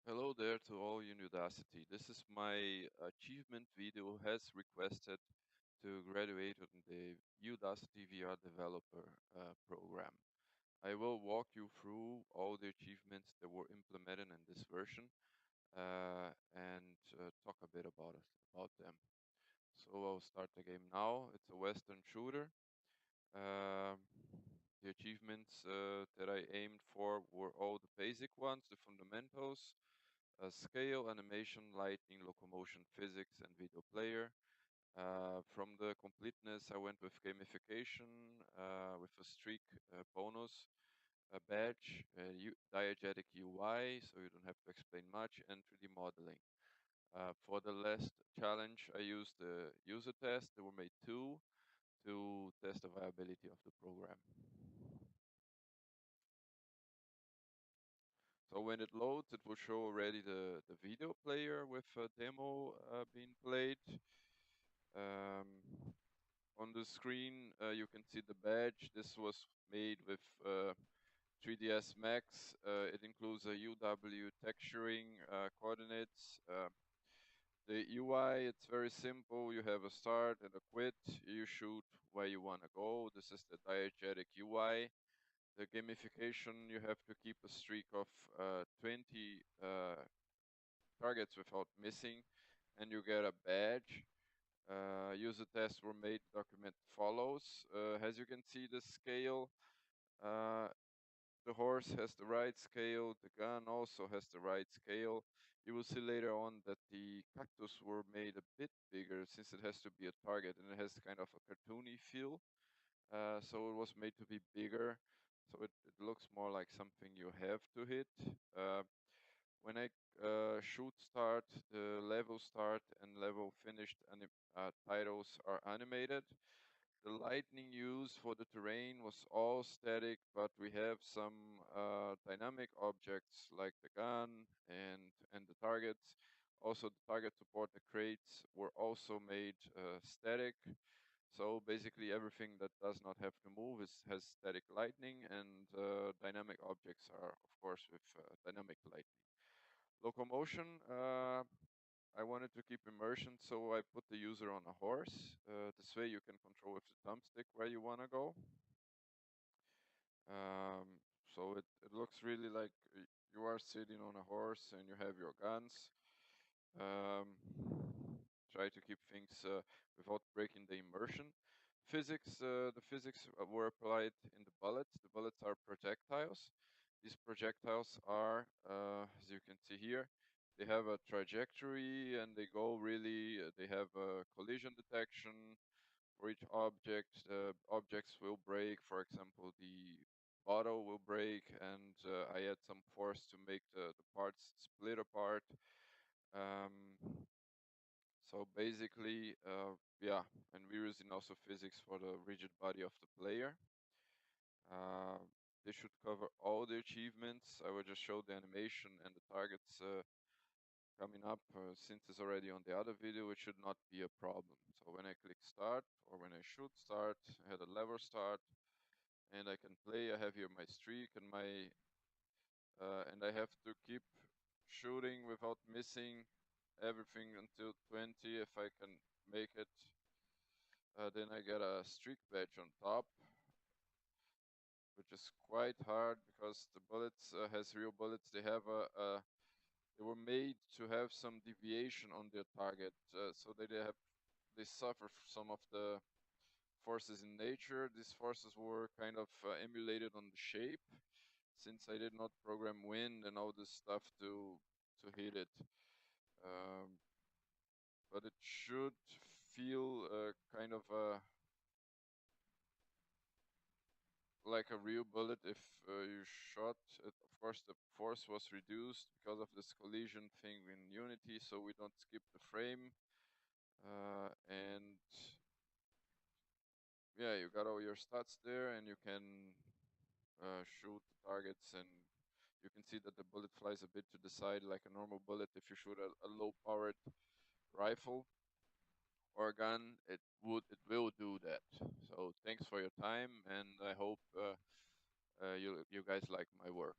Hello there to all in Udacity. This is my achievement video has requested to graduate on the Udacity VR developer program. I will walk you through all the achievements that were implemented in this version and talk a bit about them. So I'll start the game now. It's a Western shooter. Um, the achievements that I aimed for were all the basic ones, the fundamentals, scale, animation, lighting, locomotion, physics, and video player. From the completeness, I went with gamification, with a streak bonus, a badge, diegetic UI, so you don't have to explain much, and 3D modeling. For the last challenge, I used the user test. There were made two to test the viability of the program. So when it loads, it will show already the video player with a demo being played. Um, on the screen, you can see the badge. This was made with 3ds Max. It includes a UW texturing coordinates. The UI, it's very simple. You have a start and a quit. You shoot where you want to go. This is the diegetic UI. The gamification, you have to keep a streak of 20 targets without missing, and you get a badge. User tests were made, document follows. As you can see, the scale, uh, the horse has the right scale, the gun also has the right scale. You will see later on that the cactus were made a bit bigger since it has to be a target and it has kind of a cartoony feel. So it was made to be bigger, so it looks more like something you have to hit. When I shoot start, the level start and level finished titles are animated. The lightning used for the terrain was all static, but we have some dynamic objects like the gun and the targets. Also, the target support, the crates were also made static. So basically, everything that does not have to move has static lightning, and dynamic objects are, of course, with dynamic lightning. Locomotion, I wanted to keep immersion, so I put the user on a horse. This way you can control with the thumbstick where you want to go. So it looks really like you are sitting on a horse and you have your guns. Um, Try to keep things without breaking the immersion. Physics, the physics were applied in the bullets. The bullets are projectiles. These projectiles are, as you can see here, they have a trajectory and they go really, they have a collision detection for each object. Objects will break, for example, the bottle will break, and I add some force to make the parts split apart. Um, so basically, yeah, and we're using also physics for the rigid body of the player. Uh, this should cover all the achievements. I will just show the animation and the targets coming up. Since it's already on the other video, it should not be a problem. So when I click start or when I shoot start, I had a lever start and I can play. I have here my streak and my and I have to keep shooting without missing everything until 20. If I can make it, then I get a streak badge on top, which is quite hard because the bullets has real bullets. They have they were made to have some deviation on their target, so they suffer some of the forces in nature. These forces were kind of emulated on the shape, since I did not program wind and all this stuff to hit it. Um, but it should feel kind of like a real bullet if you shot it. Of course, the force was reduced because of this collision thing in Unity, so we don't skip the frame. And yeah, you got all your stats there, and you can shoot the targets, and you can see that the bullet flies a bit to the side like a normal bullet. If you shoot a low-powered rifle or a gun, it will do that. So thanks for your time, and I hope you guys like my work.